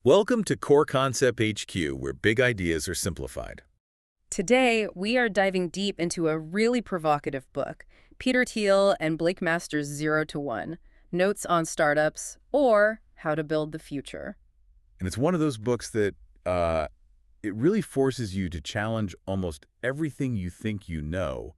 Welcome to Core Concept HQ, where big ideas are simplified. Today, we are diving deep into a really provocative book, Peter Thiel and Blake Masters' 0 to 1, Notes on Startups or How to Build the Future. And it's one of those books that it really forces you to challenge almost everything you think you know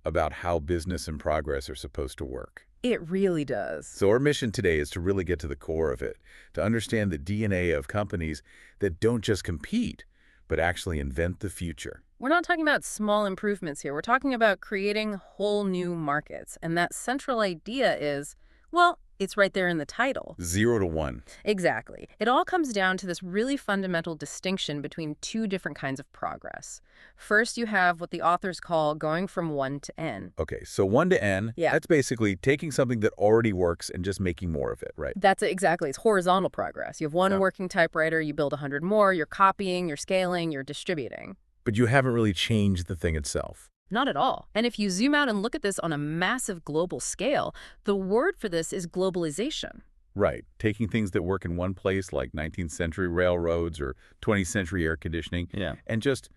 about how business and progress are supposed to work. It really does. So our mission today is to really get to the core of it, to understand the DNA of companies that don't just compete, but actually invent the future. We're not talking about small improvements here. We're talking about creating whole new markets. And that central idea is, well, it's right there in the title. 0 to 1. Exactly. It all comes down to this really fundamental distinction between two different kinds of progress. First, you have what the authors call going from 1 to N. Okay, so 1 to N, Yeah. that's basically taking something that already works and just making more of it, right? That's it, exactly. It's horizontal progress. You have one Yeah. working typewriter, you build 100 more, you're copying, you're scaling, you're distributing. But you haven't really changed the thing itself. Not at all. And if you zoom out and look at this on a massive global scale, the word for this is globalization. Right. Taking things that work in one place, like 19th century railroads or 20th century air conditioning, and just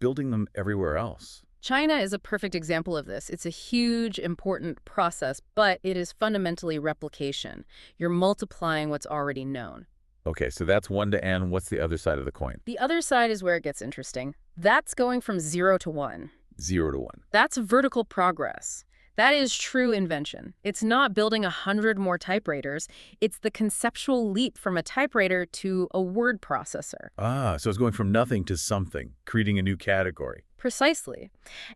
building them everywhere else. China is a perfect example of this. It's a huge, important process, but it is fundamentally replication. You're multiplying what's already known. Okay, so that's 1 to N. What's the other side of the coin? The other side is where it gets interesting. That's going from 0 to 1. 0 to 1. That's vertical progress. That is true invention. It's not building 100 more typewriters. It's the conceptual leap from a typewriter to a word processor. Ah, so it's going from nothing to something, creating a new category. Precisely.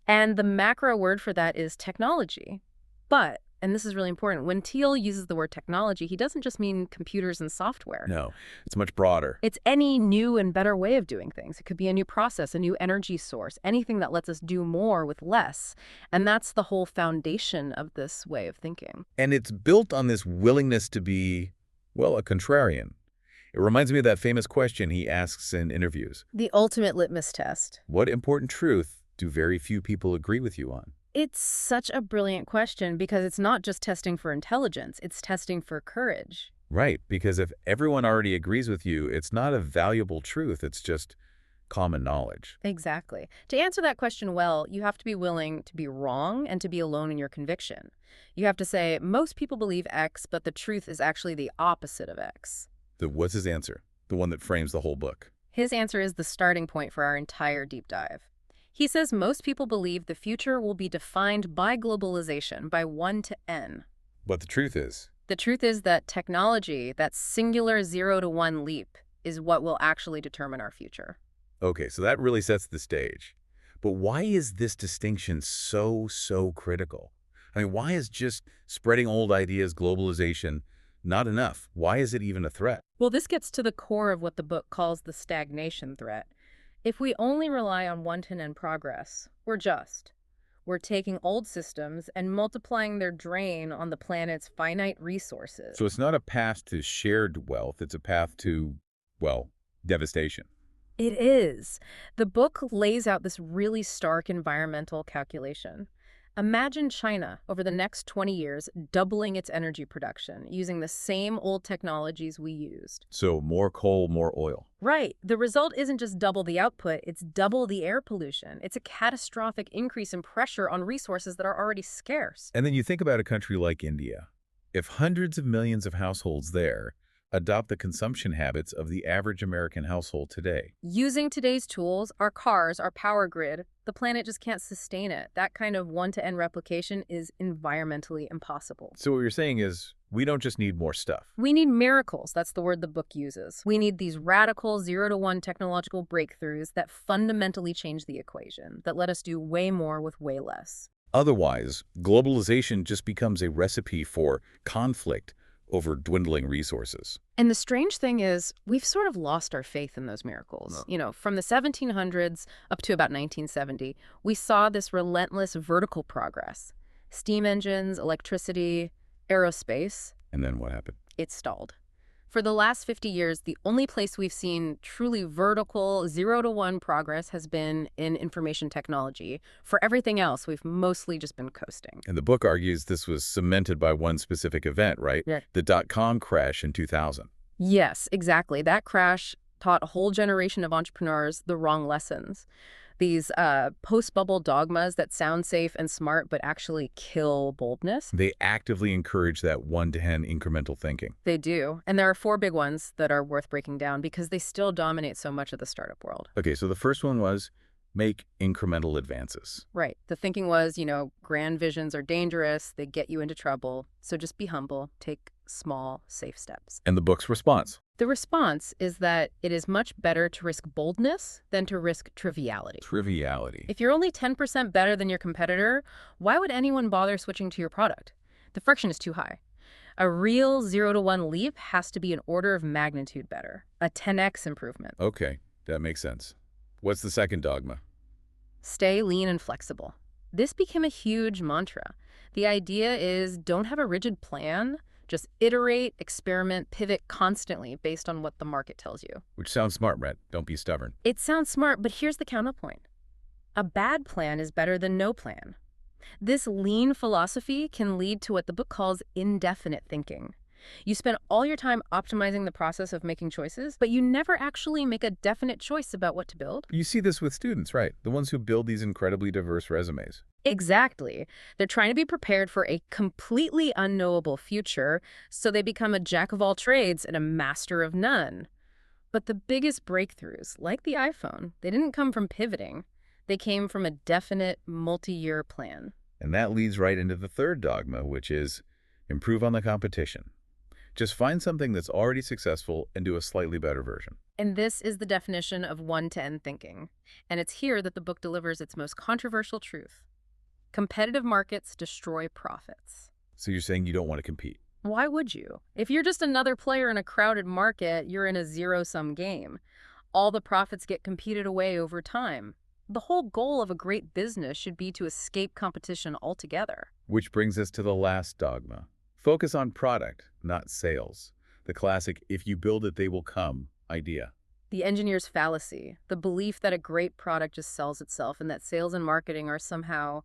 And the macro word for that is technology. But, and this is really important, when Thiel uses the word technology, he doesn't just mean computers and software. No, it's much broader. It's any new and better way of doing things. It could be a new process, a new energy source, anything that lets us do more with less. And that's the whole foundation of this way of thinking. And it's built on this willingness to be, well, a contrarian. It reminds me of that famous question he asks in interviews. The ultimate litmus test. What important truth do very few people agree with you on? It's such a brilliant question because it's not just testing for intelligence, it's testing for courage. Right, because if everyone already agrees with you, it's not a valuable truth, it's just common knowledge. Exactly. To answer that question well, you have to be willing to be wrong and to be alone in your conviction. You have to say, most people believe X, but the truth is actually the opposite of X. What's his answer? The one that frames the whole book. His answer is the starting point for our entire deep dive. He says most people believe the future will be defined by globalization, by 1 to N. But the truth is? The truth is that technology, that singular 0 to 1 leap, is what will actually determine our future. Okay, so that really sets the stage. But why is this distinction so critical? I mean, why is just spreading old ideas, globalization, not enough? Why is it even a threat? Well, this gets to the core of what the book calls the stagnation threat. If we only rely on 1 to N progress, we're taking old systems and multiplying their drain on the planet's finite resources. So it's not a path to shared wealth, it's a path to, well, devastation. It is. The book lays out this really stark environmental calculation. Imagine China, over the next 20 years, doubling its energy production, using the same old technologies we used. So more coal, more oil. Right. The result isn't just double the output, it's double the air pollution. It's a catastrophic increase in pressure on resources that are already scarce. And then you think about a country like India. If hundreds of millions of households there adopt the consumption habits of the average American household today. Using today's tools, our cars, our power grid, the planet just can't sustain it. That kind of 1 to N replication is environmentally impossible. So what you're saying is we don't just need more stuff. We need miracles. That's the word the book uses. We need these radical 0 to 1 technological breakthroughs that fundamentally change the equation, that let us do way more with way less. Otherwise, globalization just becomes a recipe for conflict over dwindling resources. And the strange thing is, we've sort of lost our faith in those miracles. You know, from the 1700s up to about 1970, we saw this relentless vertical progress. Steam engines, electricity, aerospace. And then what happened? It stalled. For the last 50 years, the only place we've seen truly vertical 0 to 1 progress has been in information technology. For everything else, we've mostly just been coasting. And the book argues this was cemented by one specific event, right? Yeah. The dot-com crash in 2000. Yes, exactly. That crash taught a whole generation of entrepreneurs the wrong lessons. These post-bubble dogmas that sound safe and smart but actually kill boldness. They actively encourage that 1 to 10 incremental thinking. They do. And there are four big ones that are worth breaking down because they still dominate so much of the startup world. Okay, so the first one was make incremental advances. Right. The thinking was, grand visions are dangerous. They get you into trouble. So just be humble. Take small, safe steps. And the book's response. The response is that it is much better to risk boldness than to risk triviality. Triviality. If you're only 10% better than your competitor, why would anyone bother switching to your product? The friction is too high. A real 0 to 1 leap has to be an order of magnitude better, a 10x improvement. Okay, that makes sense. What's the second dogma? Stay lean and flexible. This became a huge mantra. The idea is don't have a rigid plan, just iterate, experiment, pivot constantly based on what the market tells you. Which sounds smart, Brett. Don't be stubborn. It sounds smart, but here's the counterpoint. A bad plan is better than no plan. This lean philosophy can lead to what the book calls indefinite thinking. You spend all your time optimizing the process of making choices, but you never actually make a definite choice about what to build. You see this with students, right? The ones who build these incredibly diverse resumes. Exactly. They're trying to be prepared for a completely unknowable future, so they become a jack of all trades and a master of none. But the biggest breakthroughs, like the iPhone, they didn't come from pivoting. They came from a definite multi-year plan. And that leads right into the third dogma, which is improve on the competition. Just find something that's already successful and do a slightly better version. And this is the definition of 1 to N thinking. And it's here that the book delivers its most controversial truth. Competitive markets destroy profits. So you're saying you don't want to compete? Why would you? If you're just another player in a crowded market, you're in a zero-sum game. All the profits get competed away over time. The whole goal of a great business should be to escape competition altogether. Which brings us to the last dogma. Focus on product, not sales. The classic, if you build it, they will come idea. The engineer's fallacy, the belief that a great product just sells itself and that sales and marketing are somehow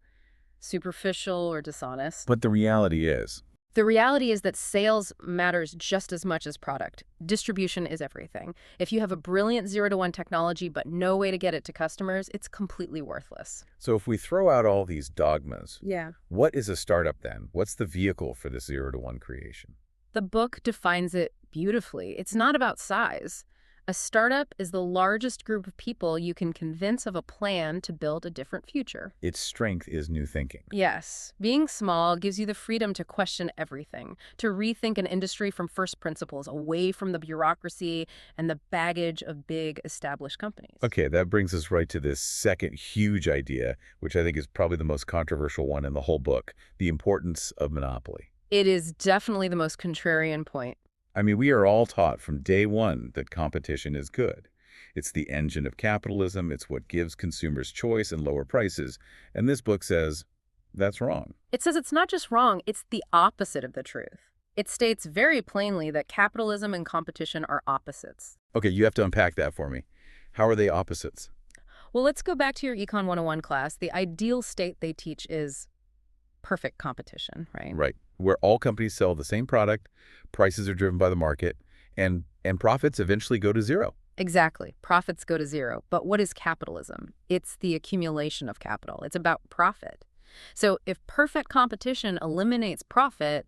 superficial or dishonest. But the reality is, The reality is that sales matters just as much as product. Distribution is everything. If you have a brilliant 0 to 1 technology but no way to get it to customers, it's completely worthless. so if we throw out all these dogmas, Yeah. what is a startup then? What's the vehicle for this 0 to 1 creation? The book defines it beautifully. It's not about size. A startup is the largest group of people you can convince of a plan to build a different future. Its strength is new thinking. Yes, being small gives you the freedom to question everything, to rethink an industry from first principles, away from the bureaucracy and the baggage of big established companies. Okay, that brings us right to this second huge idea, which I think is probably the most controversial one in the whole book, the importance of monopoly. It is definitely the most contrarian point. I mean, we are all taught from day one that competition is good. It's the engine of capitalism. It's what gives consumers choice and lower prices. And this book says that's wrong. It says it's not just wrong, it's the opposite of the truth. It states very plainly that capitalism and competition are opposites. Okay, you have to unpack that for me. How are they opposites? Well, let's go back to your Econ 101 class. The ideal state they teach is perfect competition, right? Right, where all companies sell the same product, prices are driven by the market, and profits eventually go to zero. Exactly. Profits go to zero. But what is capitalism? It's the accumulation of capital. It's about profit. So if perfect competition eliminates profit,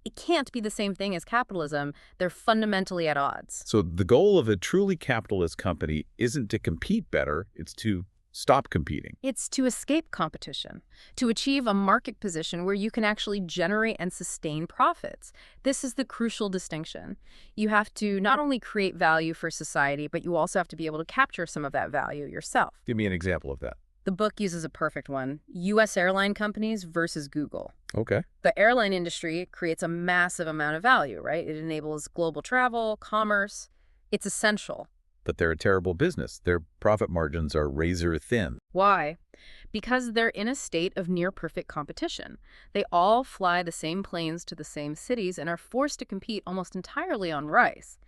it can't be the same thing as capitalism. They're fundamentally at odds. So the goal of a truly capitalist company isn't to compete better, it's to stop competing. It's to escape competition, to achieve a market position where you can actually generate and sustain profits. This is the crucial distinction. You have to not only create value for society, but you also have to be able to capture some of that value yourself. Give me an example of that. The book uses a perfect one: U.S. airline companies versus Google. Okay. The airline industry creates a massive amount of value, right? It enables global travel, commerce. It's essential. But they're a terrible business. Their profit margins are razor thin. Why? Because they're in a state of near-perfect competition. They all fly the same planes to the same cities and are forced to compete almost entirely on price.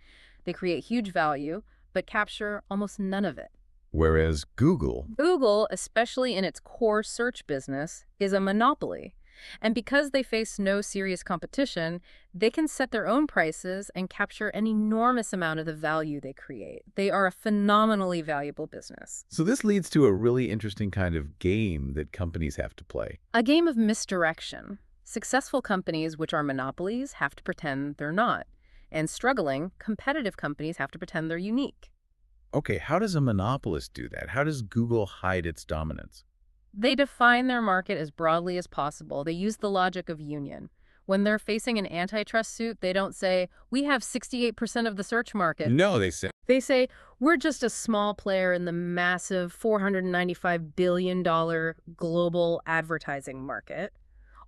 They create huge value, but capture almost none of it. Whereas Google, Google, especially in its core search business, is a monopoly. And because they face no serious competition, they can set their own prices and capture an enormous amount of the value they create. They are a phenomenally valuable business. So this leads to a really interesting kind of game that companies have to play. A game of misdirection. Successful companies, which are monopolies, have to pretend they're not. And struggling, competitive companies have to pretend they're unique. Okay, how does a monopolist do that? How does Google hide its dominance? They define their market as broadly as possible. They use the logic of union. When they're facing an antitrust suit, they don't say, we have 68% of the search market. No, they say. They say, we're just a small player in the massive $495 billion global advertising market.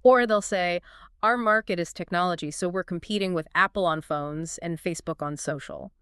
Or they'll say, our market is technology, so we're competing with Apple on phones and Facebook on social.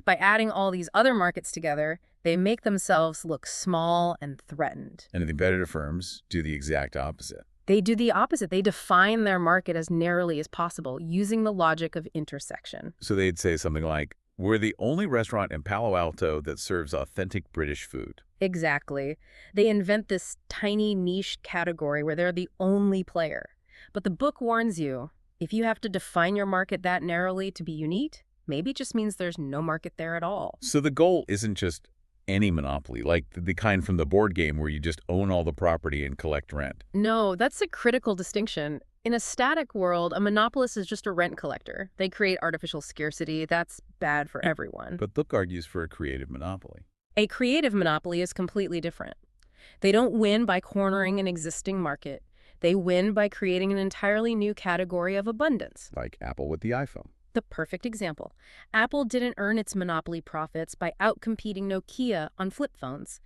By adding all these other markets together, they make themselves look small and threatened. And the competitor firms do the exact opposite. They do the opposite. They define their market as narrowly as possible, using the logic of intersection. So they'd say something like, we're the only restaurant in Palo Alto that serves authentic British food. Exactly. They invent this tiny niche category where they're the only player. But the book warns you, if you have to define your market that narrowly to be unique, maybe it just means there's no market there at all. So the goal isn't just any monopoly, like the kind from the board game where you just own all the property and collect rent. No, that's a critical distinction. In a static world, a monopolist is just a rent collector. They create artificial scarcity. That's bad for everyone. But the book argues for a creative monopoly. A creative monopoly is completely different. They don't win by cornering an existing market. They win by creating an entirely new category of abundance. Like Apple with the iPhone. The perfect example. Apple didn't earn its monopoly profits by outcompeting Nokia on flip phones.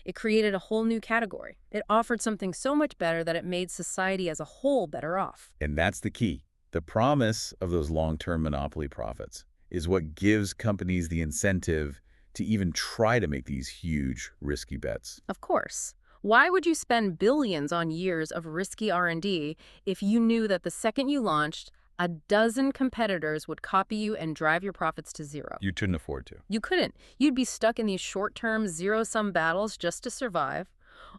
It created a whole new category. It offered something so much better that it made society as a whole better off. And that's the key. The promise of those long-term monopoly profits is what gives companies the incentive to even try to make these huge, risky bets. Of course. Why would you spend billions on years of risky R&D if you knew that the second you launched, a dozen competitors would copy you and drive your profits to zero? You couldn't afford to. You couldn't. You'd be stuck in these short-term, zero-sum battles just to survive.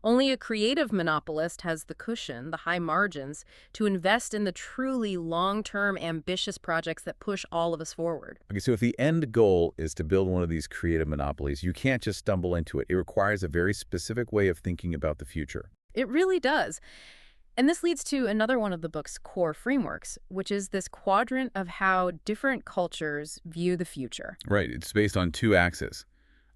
Only a creative monopolist has the cushion, the high margins, to invest in the truly long-term, ambitious projects that push all of us forward. Okay, so if the end goal is to build one of these creative monopolies, you can't just stumble into it. It requires a very specific way of thinking about the future. It really does. And this leads to another one of the book's core frameworks, which is this quadrant of how different cultures view the future. Right. It's based on two axes.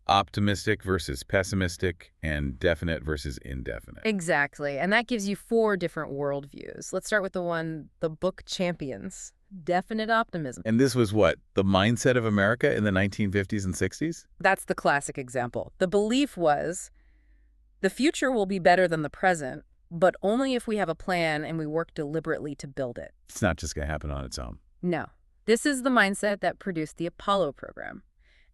Optimistic versus pessimistic, and definite versus indefinite. Exactly. And that gives you 4 different worldviews. Let's start with the one the book champions. Definite optimism. And this was what? The mindset of America in the 1950s and 60s? That's the classic example. The belief was the future will be better than the present, but only if we have a plan and we work deliberately to build it. It's not just going to happen on its own. No. This is the mindset that produced the Apollo program.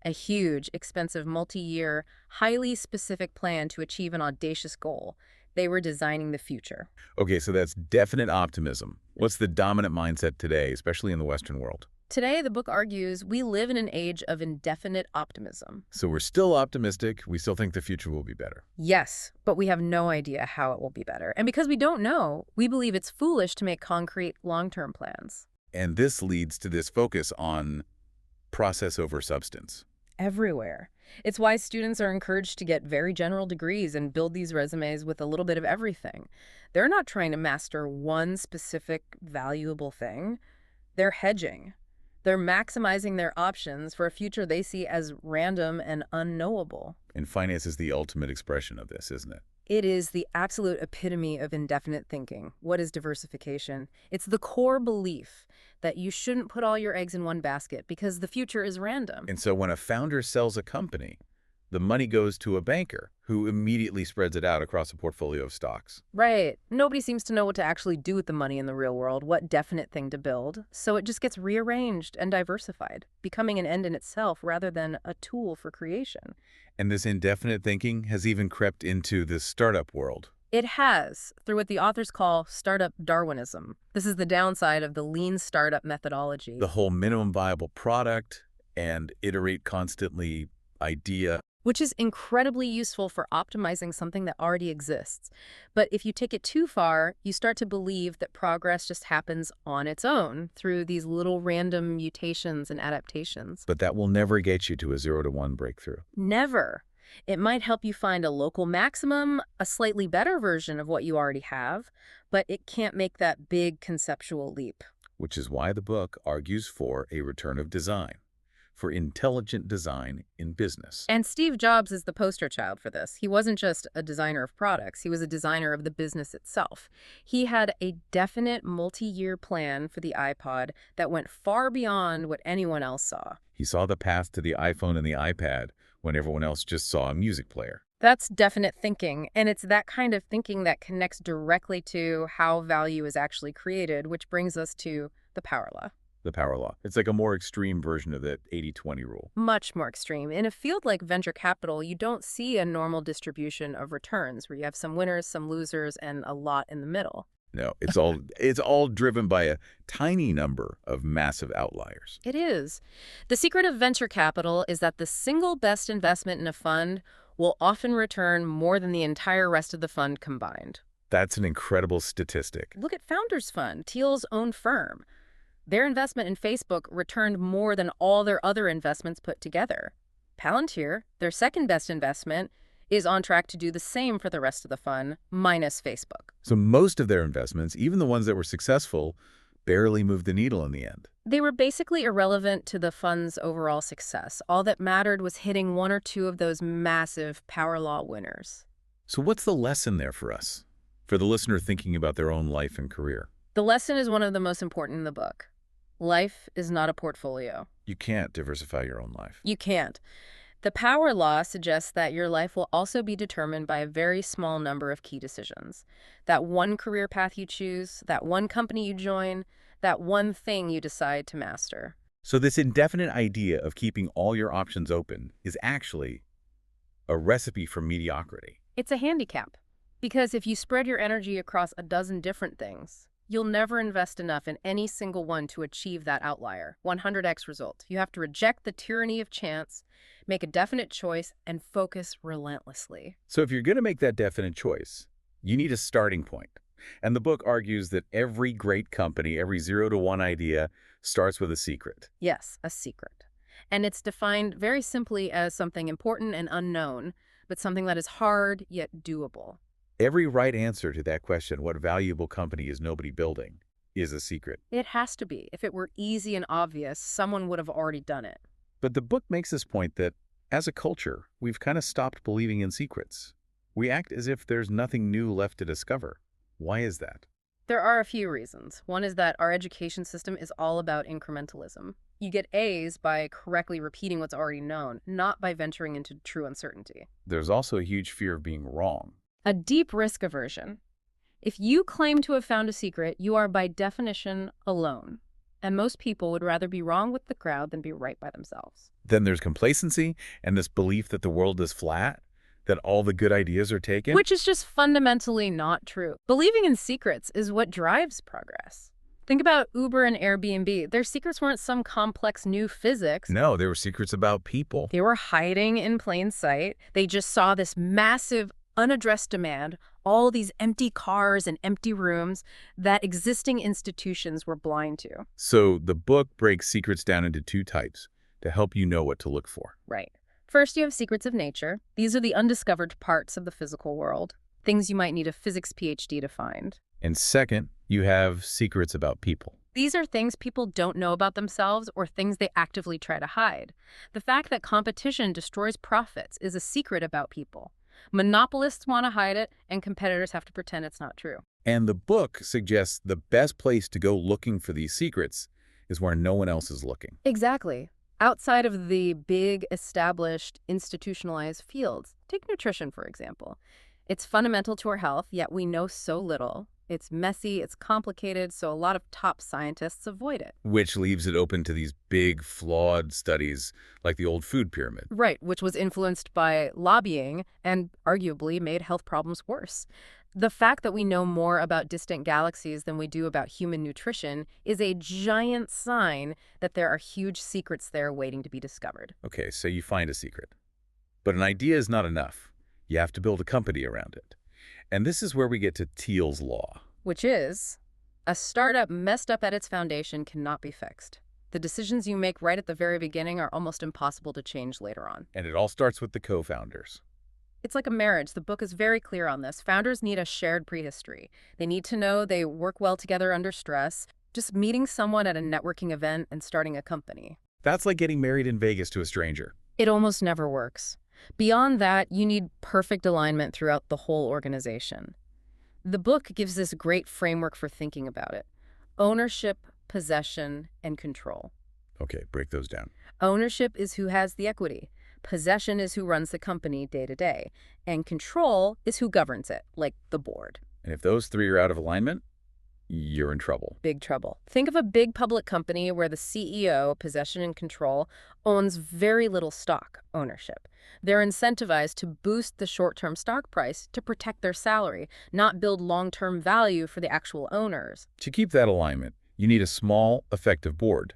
A huge, expensive, multi-year, highly specific plan to achieve an audacious goal. They were designing the future. Okay, so that's definite optimism. What's the dominant mindset today, especially in the Western world? Today, the book argues we live in an age of indefinite optimism. So we're still optimistic. We still think the future will be better. Yes, but we have no idea how it will be better. And because we don't know, we believe it's foolish to make concrete long-term plans. And this leads to this focus on process over substance. Everywhere. It's why students are encouraged to get very general degrees and build these resumes with a little bit of everything. They're not trying to master one specific valuable thing. They're hedging. They're maximizing their options for a future they see as random and unknowable. And finance is the ultimate expression of this, isn't it? It is the absolute epitome of indefinite thinking. What is diversification? It's the core belief that you shouldn't put all your eggs in one basket because the future is random. And so when a founder sells a company, the money goes to a banker who immediately spreads it out across a portfolio of stocks. Right. Nobody seems to know what to actually do with the money in the real world, what definite thing to build. So it just gets rearranged and diversified, becoming an end in itself rather than a tool for creation. And this indefinite thinking has even crept into the startup world. It has, through what the authors call startup Darwinism. This is the downside of the lean startup methodology. The whole minimum viable product and iterate constantly idea. which is incredibly useful for optimizing something that already exists. But if you take it too far, you start to believe that progress just happens on its own through these little random mutations and adaptations. But that will never get you to a 0 to 1 breakthrough. Never. It might help you find a local maximum, a slightly better version of what you already have, but it can't make that big conceptual leap. Which is why the book argues for a return of design, for intelligent design in business. And Steve Jobs is the poster child for this. He wasn't just a designer of products, he was a designer of the business itself. He had a definite multi-year plan for the iPod that went far beyond what anyone else saw. He saw the path to the iPhone and the iPad when everyone else just saw a music player. That's definite thinking, and it's that kind of thinking that connects directly to how value is actually created, which brings us to the power law. The power law. It's like a more extreme version of the 80-20 rule. Much more extreme. In a field like venture capital, you don't see a normal distribution of returns where you have some winners, some losers, and a lot in the middle. No, it's all driven by a tiny number of massive outliers. It is. The secret of venture capital is that the single best investment in a fund will often return more than the entire rest of the fund combined. That's an incredible statistic. Look at Founders Fund, Thiel's own firm. Their investment in Facebook returned more than all their other investments put together. Palantir, their second best investment, is on track to do the same for the rest of the fund, minus Facebook. So most of their investments, even the ones that were successful, barely moved the needle in the end. They were basically irrelevant to the fund's overall success. All that mattered was hitting one or two of those massive power law winners. So what's the lesson there for us, for the listener thinking about their own life and career? The lesson is one of the most important in the book. Life is not a portfolio. You can't diversify your own life. You can't. The power law suggests that your life will also be determined by a very small number of key decisions. That one career path you choose, that one company you join, that one thing you decide to master. So this indefinite idea of keeping all your options open is actually a recipe for mediocrity. It's a handicap, because if you spread your energy across a dozen different things, you'll never invest enough in any single one to achieve that outlier, 100x result. You have to reject the tyranny of chance, make a definite choice, and focus relentlessly. So if you're going to make that definite choice, you need a starting point. And the book argues that every great company, every 0 to 1 idea starts with a secret. Yes, a secret. And it's defined very simply as something important and unknown, but something that is hard yet doable. Every right answer to that question, what valuable company is nobody building, is a secret. It has to be. If it were easy and obvious, someone would have already done it. But the book makes this point that, as a culture, we've kind of stopped believing in secrets. We act as if there's nothing new left to discover. Why is that? There are a few reasons. One is that our education system is all about incrementalism. You get A's by correctly repeating what's already known, not by venturing into true uncertainty. There's also a huge fear of being wrong. A deep risk aversion. If you claim to have found a secret, you are by definition alone. And most people would rather be wrong with the crowd than be right by themselves. Then there's complacency and this belief that the world is flat, that all the good ideas are taken. Which is just fundamentally not true. Believing in secrets is what drives progress. Think about Uber and Airbnb. Their secrets weren't some complex new physics. No, they were secrets about people. They were hiding in plain sight. They just saw this massive, unaddressed demand, all these empty cars and empty rooms that existing institutions were blind to. So the book breaks secrets down into 2 types to help you know what to look for. Right. First, you have secrets of nature. These are the undiscovered parts of the physical world, things you might need a physics PhD to find. And second, you have secrets about people. These are things people don't know about themselves or things they actively try to hide. The fact that competition destroys profits is a secret about people. Monopolists want to hide it, and competitors have to pretend it's not true. And the book suggests the best place to go looking for these secrets is where no one else is looking. Exactly. Outside of the big, established, institutionalized fields. Take nutrition, for example. It's fundamental to our health, yet we know so little. It's messy, it's complicated, so a lot of top scientists avoid it. Which leaves it open to these big, flawed studies like the old food pyramid. Right, which was influenced by lobbying and arguably made health problems worse. The fact that we know more about distant galaxies than we do about human nutrition is a giant sign that there are huge secrets there waiting to be discovered. Okay, so you find a secret. But an idea is not enough. You have to build a company around it. And this is where we get to Thiel's law. Which is, a startup messed up at its foundation cannot be fixed. The decisions you make right at the very beginning are almost impossible to change later on. And it all starts with the co-founders. It's like a marriage. The book is very clear on this. Founders need a shared prehistory. They need to know they work well together under stress. Just meeting someone at a networking event and starting a company. That's like getting married in Vegas to a stranger. It almost never works. Beyond that, you need perfect alignment throughout the whole organization. The book gives this great framework for thinking about it. Ownership, possession, and control. Okay, break those down. Ownership is who has the equity. Possession is who runs the company day to day. And control is who governs it, like the board. And if those three are out of alignment, you're in trouble. Big trouble. Think of a big public company where the CEO, possession and control, owns very little stock ownership. They're incentivized to boost the short-term stock price to protect their salary, not build long-term value for the actual owners. To keep that alignment, you need a small, effective board.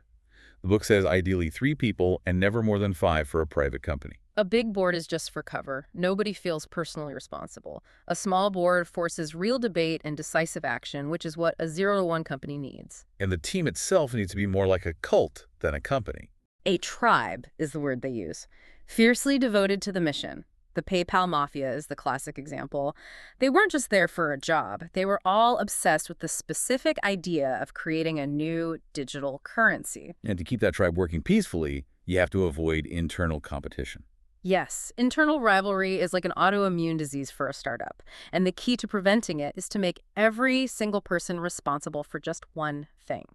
The book says ideally 3 people and never more than 5 for a private company. A big board is just for cover. Nobody feels personally responsible. A small board forces real debate and decisive action, which is what a 0-to-1 company needs. And the team itself needs to be more like a cult than a company. A tribe is the word they use. Fiercely devoted to the mission. The PayPal Mafia is the classic example. They weren't just there for a job. They were all obsessed with the specific idea of creating a new digital currency. And to keep that tribe working peacefully, you have to avoid internal competition. Yes, internal rivalry is like an autoimmune disease for a startup. And the key to preventing it is to make every single person responsible for just one thing.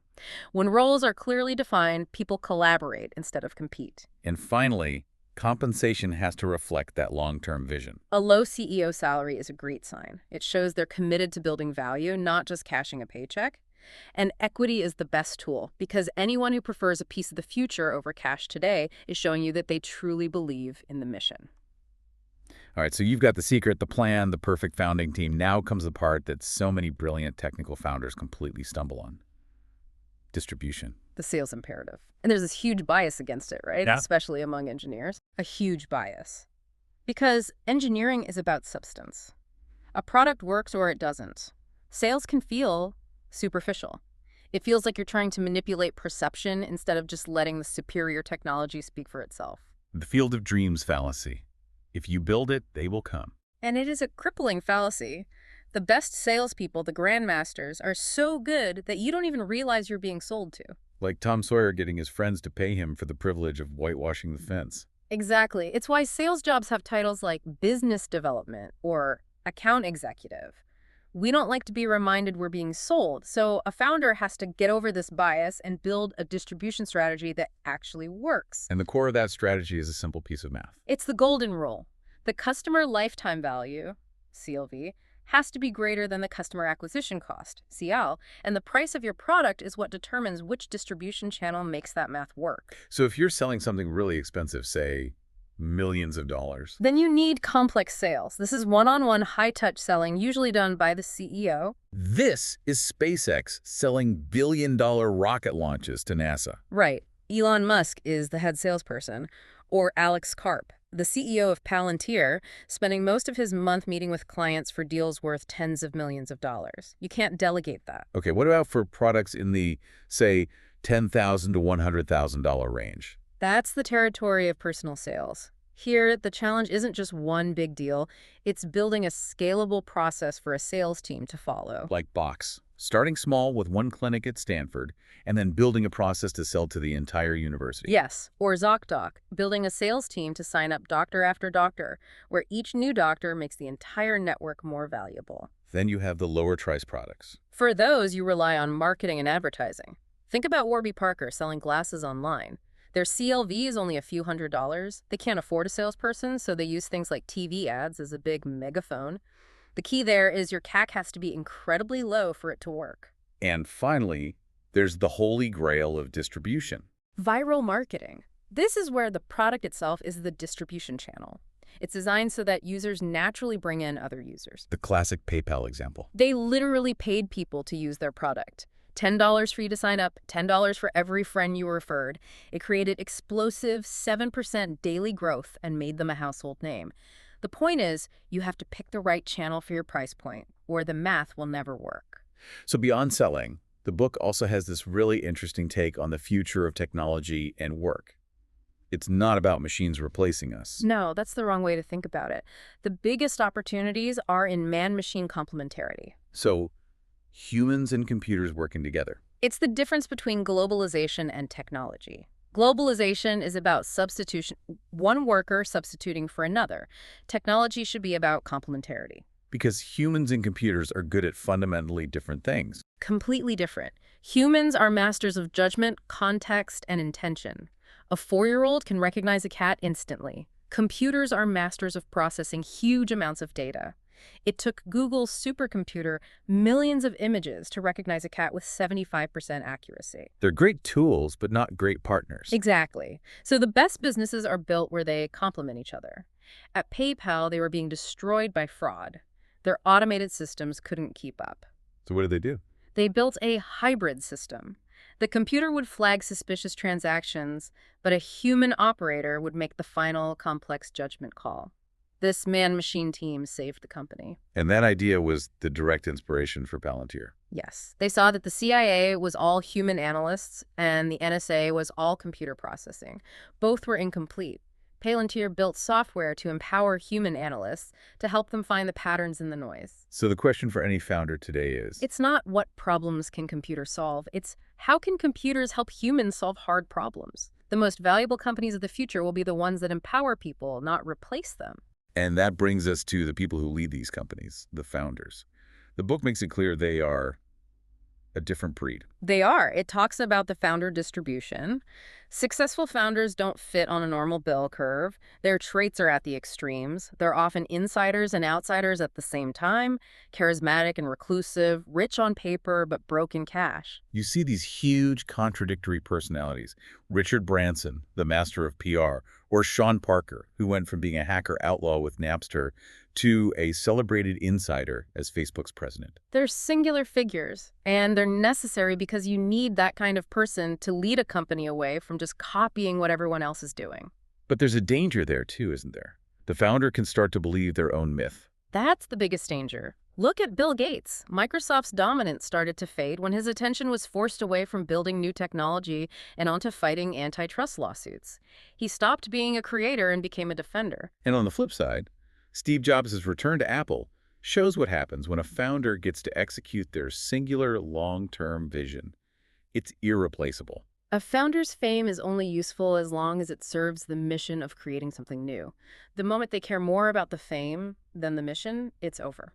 When roles are clearly defined, people collaborate instead of compete. And finally, compensation has to reflect that long-term vision. A low CEO salary is a great sign. It shows they're committed to building value, not just cashing a paycheck. And equity is the best tool, because anyone who prefers a piece of the future over cash today is showing you that they truly believe in the mission. All right, so you've got the secret, the plan, the perfect founding team. Now comes the part that so many brilliant technical founders completely stumble on. Distribution. The sales imperative. And there's this huge bias against it, right? Yeah. Especially among engineers. A huge bias. Because engineering is about substance. A product works or it doesn't. Sales can feel superficial. It feels like you're trying to manipulate perception instead of just letting the superior technology speak for itself. The field of dreams fallacy. If you build it, they will come. And it is a crippling fallacy. The best salespeople, the grandmasters, are so good that you don't even realize you're being sold to. Like Tom Sawyer getting his friends to pay him for the privilege of whitewashing the fence. Exactly. It's why sales jobs have titles like business development or account executive. We don't like to be reminded we're being sold, so a founder has to get over this bias and build a distribution strategy that actually works. And the core of that strategy is a simple piece of math. It's the golden rule. The customer lifetime value, CLV, has to be greater than the customer acquisition cost, CL, and the price of your product is what determines which distribution channel makes that math work. So if you're selling something really expensive, say millions of dollars, then you need complex sales. This is one-on-one high-touch selling, usually done by the CEO. This is SpaceX selling billion-dollar rocket launches to NASA. Right. Elon Musk is the head salesperson. Or Alex Karp, the CEO of Palantir, spending most of his month meeting with clients for deals worth tens of millions of dollars. You can't delegate that. Okay, what about for products in the, say, $10,000 to $100,000 range? That's the territory of personal sales. Here, the challenge isn't just one big deal. It's building a scalable process for a sales team to follow. Like Box, starting small with one clinic at Stanford, and then building a process to sell to the entire university. Yes, or ZocDoc, building a sales team to sign up doctor after doctor, where each new doctor makes the entire network more valuable. Then you have the lower price products. For those, you rely on marketing and advertising. Think about Warby Parker selling glasses online. Their CLV is only a few $100s. They can't afford a salesperson, so they use things like TV ads as a big megaphone. The key there is your CAC has to be incredibly low for it to work. And finally, there's the holy grail of distribution. Viral marketing. This is where the product itself is the distribution channel. It's designed so that users naturally bring in other users. The classic PayPal example. They literally paid people to use their product. $10 for you to sign up, $10 for every friend you referred. It created explosive 7% daily growth and made them a household name. The point is, you have to pick the right channel for your price point, or the math will never work. So beyond selling, the book also has this really interesting take on the future of technology and work. It's not about machines replacing us. No, that's the wrong way to think about it. The biggest opportunities are in man-machine complementarity. So humans and computers working together. It's the difference between globalization and technology. Globalization is about substitution, one worker substituting for another. Technology should be about complementarity. Because humans and computers are good at fundamentally different things. Completely different. Humans are masters of judgment, context, and intention. A 4-year-old can recognize a cat instantly. Computers are masters of processing huge amounts of data. It took Google's supercomputer millions of images to recognize a cat with 75% accuracy. They're great tools, but not great partners. Exactly. So the best businesses are built where they complement each other. At PayPal, they were being destroyed by fraud. Their automated systems couldn't keep up. So what did they do? They built a hybrid system. The computer would flag suspicious transactions, but a human operator would make the final complex judgment call. This man-machine team saved the company. And that idea was the direct inspiration for Palantir. Yes. They saw that the CIA was all human analysts and the NSA was all computer processing. Both were incomplete. Palantir built software to empower human analysts to help them find the patterns in the noise. So the question for any founder today is... It's not what problems can computers solve, it's how can computers help humans solve hard problems? The most valuable companies of the future will be the ones that empower people, not replace them. And that brings us to the people who lead these companies, the founders. The book makes it clear they are a different breed. They are. It talks about the founder distribution. Successful founders don't fit on a normal bell curve. Their traits are at the extremes. They're often insiders and outsiders at the same time, charismatic and reclusive, rich on paper but broke in cash. You see these huge contradictory personalities. Richard Branson, the master of PR, or Sean Parker, who went from being a hacker outlaw with Napster to a celebrated insider as Facebook's president. They're singular figures, and they're necessary because you need that kind of person to lead a company away from just copying what everyone else is doing. But there's a danger there too, isn't there? The founder can start to believe their own myth. That's the biggest danger. Look at Bill Gates. Microsoft's dominance started to fade when his attention was forced away from building new technology and onto fighting antitrust lawsuits. He stopped being a creator and became a defender. And on the flip side, Steve Jobs' return to Apple shows what happens when a founder gets to execute their singular long-term vision. It's irreplaceable. A founder's fame is only useful as long as it serves the mission of creating something new. The moment they care more about the fame than the mission, it's over.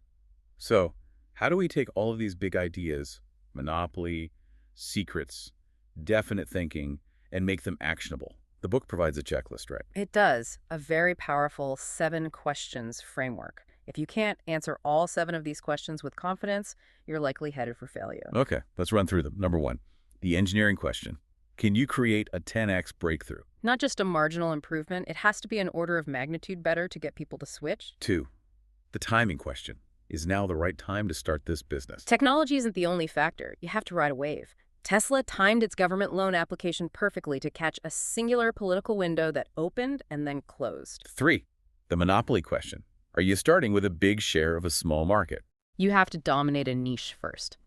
So, how do we take all of these big ideas, monopoly, secrets, definite thinking, and make them actionable? The book provides a checklist, right? It does. A very powerful 7 questions framework. If you can't answer all 7 of these questions with confidence, you're likely headed for failure. Okay, let's run through them. Number 1, the engineering question. Can you create a 10x breakthrough? Not just a marginal improvement, it has to be an order of magnitude better to get people to switch. 2, the timing question. Is now the right time to start this business? Technology isn't the only factor. You have to ride a wave. Tesla timed its government loan application perfectly to catch a singular political window that opened and then closed. 3, the monopoly question. Are you starting with a big share of a small market? You have to dominate a niche first.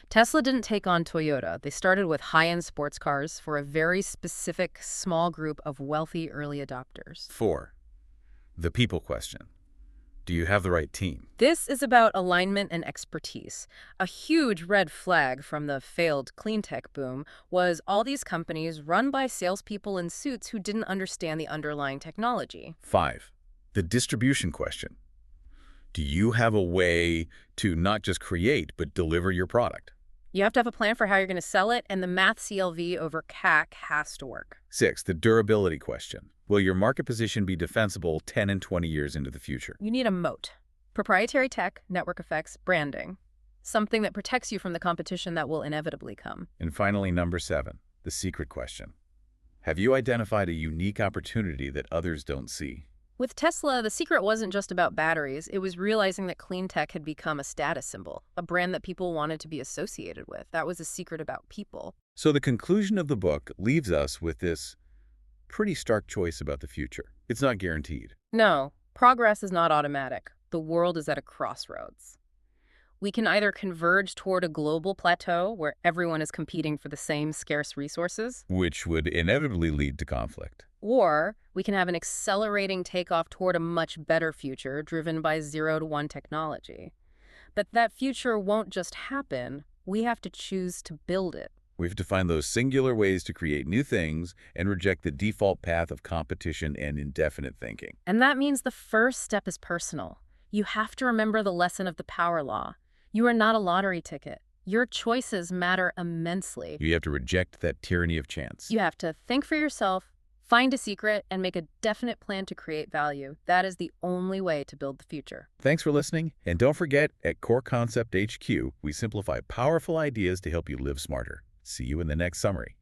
Tesla didn't take on Toyota. They started with high-end sports cars for a very specific small group of wealthy early adopters. 4, the people question. Do you have the right team? This is about alignment and expertise. A huge red flag from the failed clean tech boom was all these companies run by salespeople in suits who didn't understand the underlying technology. 5, the distribution question. Do you have a way to not just create, but deliver your product? You have to have a plan for how you're going to sell it, and the math CLV over CAC has to work. 6, the durability question. Will your market position be defensible 10 and 20 years into the future? You need a moat. Proprietary tech, network effects, branding. Something that protects you from the competition that will inevitably come. And finally, number 7, the secret question. Have you identified a unique opportunity that others don't see? With Tesla, the secret wasn't just about batteries. It was realizing that clean tech had become a status symbol, a brand that people wanted to be associated with. That was a secret about people. So the conclusion of the book leaves us with this pretty stark choice about the future. It's not guaranteed. No, progress is not automatic. The world is at a crossroads. We can either converge toward a global plateau where everyone is competing for the same scarce resources, Which would inevitably lead to conflict. or we can have an accelerating takeoff toward a much better future driven by 0 to 1 technology. But that future won't just happen. We have to choose to build it. We have to find those singular ways to create new things and reject the default path of competition and indefinite thinking. And that means the first step is personal. You have to remember the lesson of the power law. You are not a lottery ticket. Your choices matter immensely. You have to reject that tyranny of chance. You have to think for yourself, find a secret, and make a definite plan to create value. That is the only way to build the future. Thanks for listening, and don't forget, at Core Concept HQ, we simplify powerful ideas to help you live smarter. See you in the next summary.